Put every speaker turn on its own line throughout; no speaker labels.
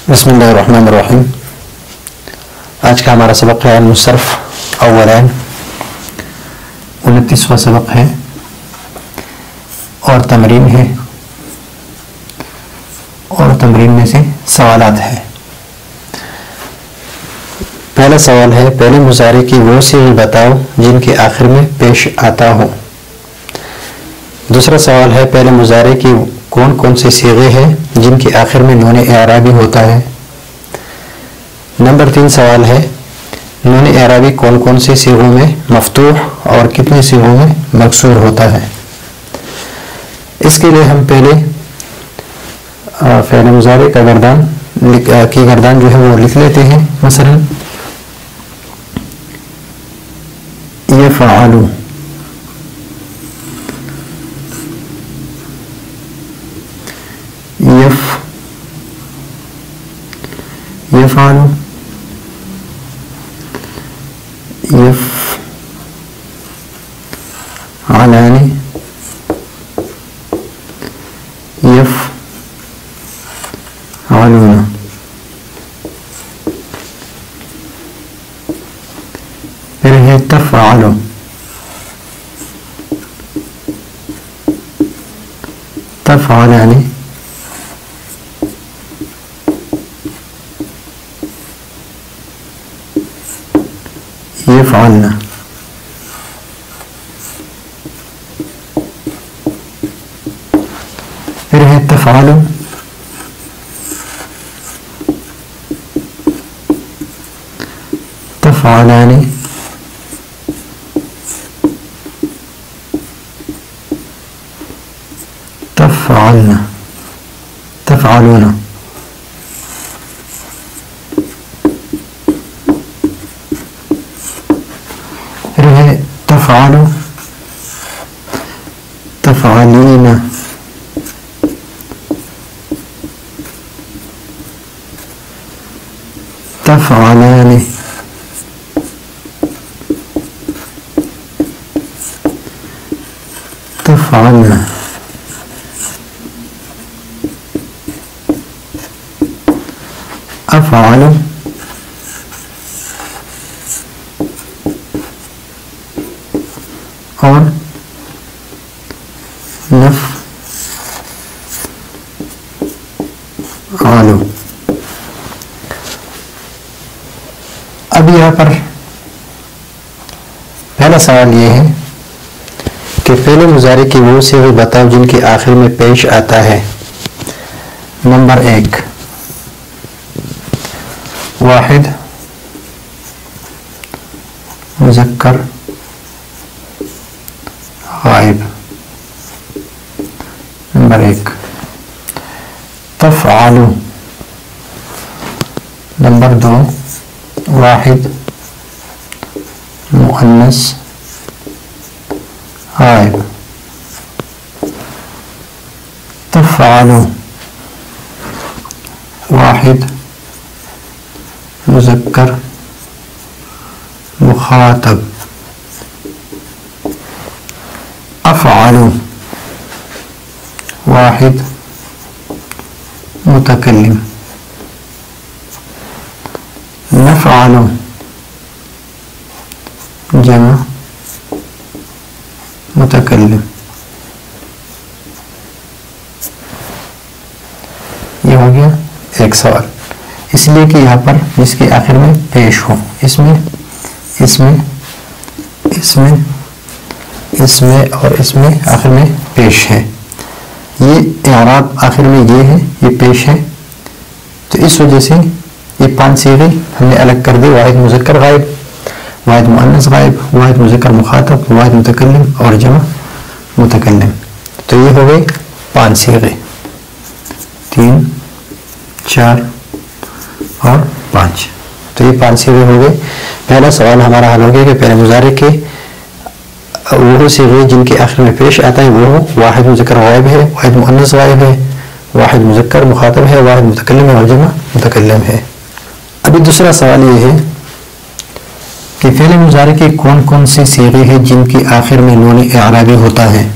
بسم اللہ الرحمن الرحیم۔ آج کا ہمارا سبق ہے المصرف اولین، 29واں سبق ہے اور تمرین ہے، اور تمرین میں سے سوالات ہیں۔ پہلا سوال ہے، پہلے مضارع کی وہ صیغے بتاؤ جن کے آخر میں پیش آتا ہو۔ دوسرا سوال ہے، پہلے مضارع کی کون کون سے صیغے ہیں جن کے آخر میں نون اعرابی ہوتا ہے۔ نمبر 3 سوال ہے، نون اعرابی کون کون سے صیغوں میں مفتوح اور کتنے صیغوں میں مکسور ہوتا ہے۔ اس کے لیے ہم پہلے فعل مضارع کا گردان جو ہے وہ لکھ لیتے ہیں۔ مثلا یفعل، یفعل، یفعلان، یفعلون۔ پھر ہے تفعل، تفعلان، یفعلن۔ پھر ہے تفعل، تفعلان، تفعلن، تفعلون۔ پھر ہے تفعل، تفعلین، تفعلان، تفعلن۔ افعل، اور نفعل۔ اب یہاں پر پہلا سوال یہ ہے کہ فعل مضارع کی وہ صیغے بتاؤ جن کے آخر میں پیش آتا ہے۔ نمبر 1 واحد مذکر غائب۔ نمبر 1 تفعل۔ نمبر 2 واحد مؤنث غائب۔ تفعل واحد مذکر مخاطب۔ افعل واحد متکلم۔ نفعل جمع متکلم۔ یہ ہو گیا ایک سوال، اس لیے کہ یہاں پر جس کے آخر میں پیش ہو، اس میں اور اس میں آخر میں پیش ہے۔ یہ اعراب آخر میں یہ ہے، یہ پیش ہے، تو اس وجہ سے یہ 5 صیغے ہم نے الگ کر دی۔ واحد مذکر غائب، واحد مؤنث غائب، واحد مذکر مخاطب، واحد متکلم اور جمع متکلم۔ تو یہ ہو گئے 5 صیغے، 3 4 اور 5۔ تو یہ 5 صیغے ہو گئے۔ پہلا سوال ہمارا حل ہو گیا کہ پہلے مضارع کے وہ صیغے جن کے آخر میں پیش آتا ہے وہ واحد مذکر غائب ہے، واحد مؤنث غائب ہے، واحد مذکر مخاطب ہے، واحد متکلم ہے اور جمع متکلم ہے۔ ابھی دوسرا سوال یہ ہے کہ فعل مضارع کے کون کون سے صیغے ہیں جن کے آخر میں نون اعرابی ہوتا ہے۔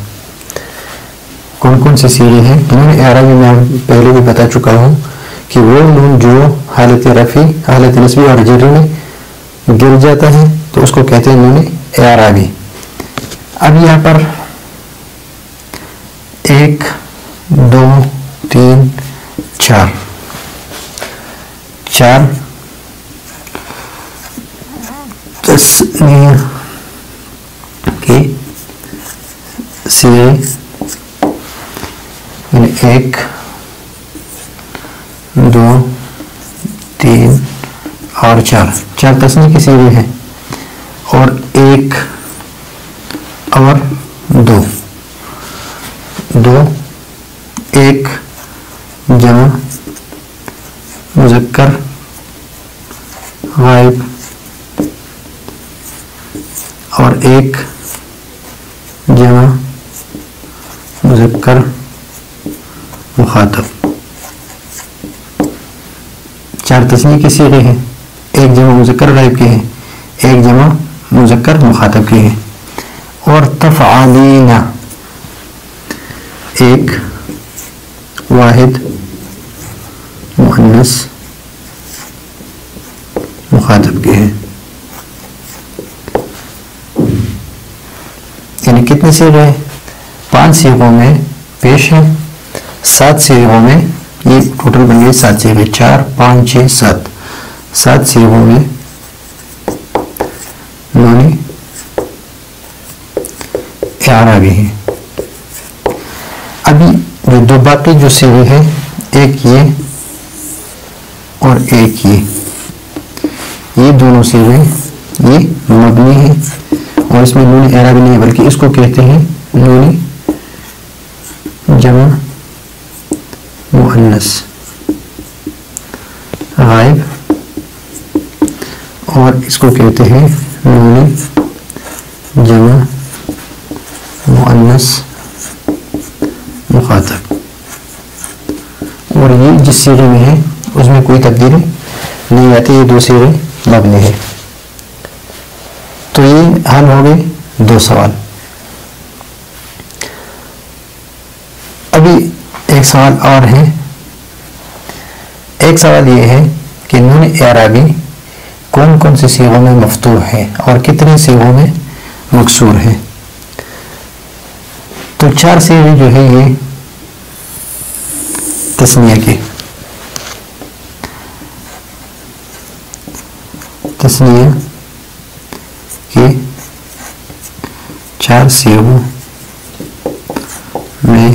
کون کون سے صیغے ہیں؟ نون اعرابی میں پہلے بھی بتا چکا ہوں کہ وہ نون جو حالت رفع، حالت نصبی اور جری میں گر جاتا ہے تو اس کو کہتے ہیں نون اعرابی۔ اب یہاں پر 1 2 3 4 تسنیہ کے صیغے، یعنی 1 2 3 اور 4 تسنیہ کے صیغے ہیں، اور 1 اور 2 1 جمع مذکر غائب اور 1 جمع مذکر مخاطب۔ 4 تسنیہ کے صیغے ہیں، 1 جمع مذکر غائب کے ہیں، 1 جمع مذکر مخاطب کے ہیں۔ اور تفعلین 1 واحد مؤنث مخاطب کے ہیں، یعنی کتنے صیغے ہیں؟ 5 صیغوں میں پیش ہیں، 7 صیغوں میں، یہ ٹوٹل بن گئے 7 صیغے، 4 5 6 7 7 صیغوں میں نون اعرابی ہیں۔ ابھی جو 2 باقی جو صیغے ہیں، ایک یہ اور ایک یہ دونوں صیغے یہ مبنی ہیں اور اس میں نون اعرابی نہیں ہے، بلکہ اس کو کہتے ہیں نون جمع مؤنث غائب، اور اس کو کہتے ہیں نون جمع مؤنث مخاطب۔ اور یہ جس صیغے میں ہے اس میں کوئی تبدیلی نہیں آتی، یہ 2 صیغے مبنی ہے۔ تو یہ حل ہو گئے 2 سوال۔ ابھی ایک سوال اور ہے، ایک سوال یہ ہے کہ نون اعرابی کون کون سے صیغوں میں مفتوح ہے اور کتنے صیغوں میں مکسور ہے۔ تو 4 صیغے جو ہے یہ تسنیہ کے، تسنیہ کے 4 صیغوں میں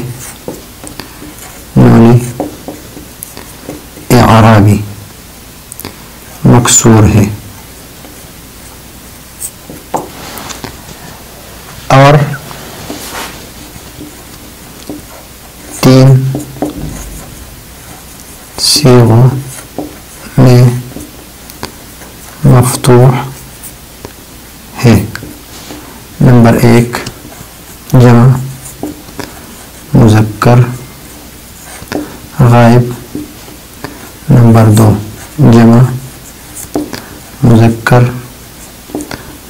نون اعرابی مکسور ہے، اور 3 صیغوں میں مفتوح ہے۔ نمبر 1 جمع مذکر غائب، نمبر 2 جمع مذکر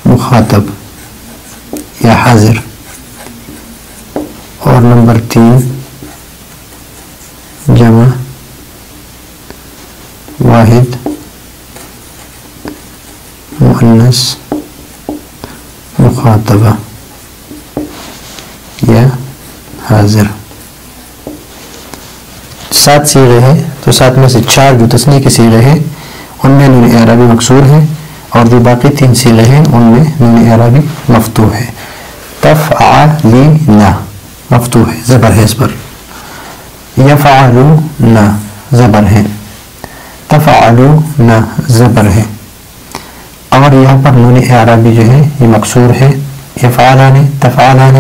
مخاطب یا حاضر، اور نمبر 3 جمع واحد مؤنث مخاطبہ یا حاضر۔ 7 صیغے ہیں، تو 7 میں سے 4 جو تسنیہ کے صیغے ہیں ان میں نون اعرابی مکسور ہے، اور جو باقی 3 صیغے ہیں ان میں نون اعرابی مفتوح ہے۔ تفعلین مفتوح ہے، زبر ہے اس پر۔ یفعلون زبر ہے، تفعلون زبر ہے، اور یہاں پر نون اعرابی جو ہے یہ مکسور ہے، یفعلان تفعلان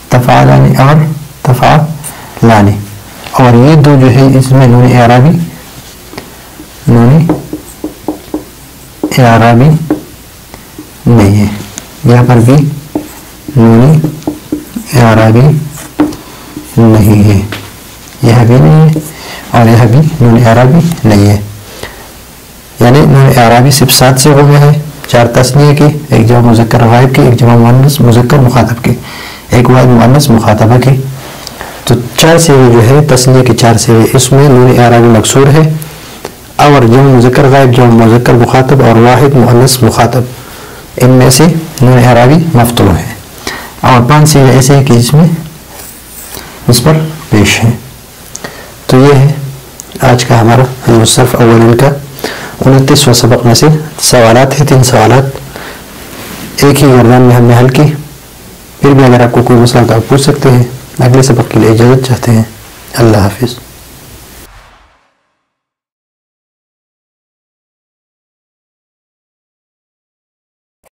تفعلان اور تفعلان، اور یہ 2 جو ہے اس میں نون اعرابی نہیں ہے، یہاں پر بھی نون اعرابی نہیں ہے، یہاں بھی نہیں ہے اور یہاں بھی نون اعرابی نہیں ہے، یعنی نون اعرابی صرف 7 صیغوں میں ہے، 4 تسنیہ کے، 1 جمع مذکر غائب کے، 1 جمع مؤنث مذکر مخاطب کے، 1 واحد مؤنث مخاطبہ کے۔ تو 4 صیغے جو ہے تسنیہ کے 4 صیغے، اس میں نون اعرابی مکسور ہے، اور جمع مذکر غائب، جمع مذکر مخاطب اور واحد مؤنث مخاطب، ان میں سے نون اعرابی مفتوح ہے، اور 5 صیغے ایسے ہیں کہ جس میں اس پر پیش ہے۔ تو یہ ہے آج کا ہمارا الصرف اولن کا 29واں سبق میں سے سوالات ہیں، 3 سوالات ایک ہی گردان میں ہم نے حل کی۔ پھر بھی اگر آپ کو کوئی مسئلہ تو آپ پوچھ سکتے ہیں۔ اگلے سبق کے لیے اجازت چاہتے ہیں۔ اللہ حافظ۔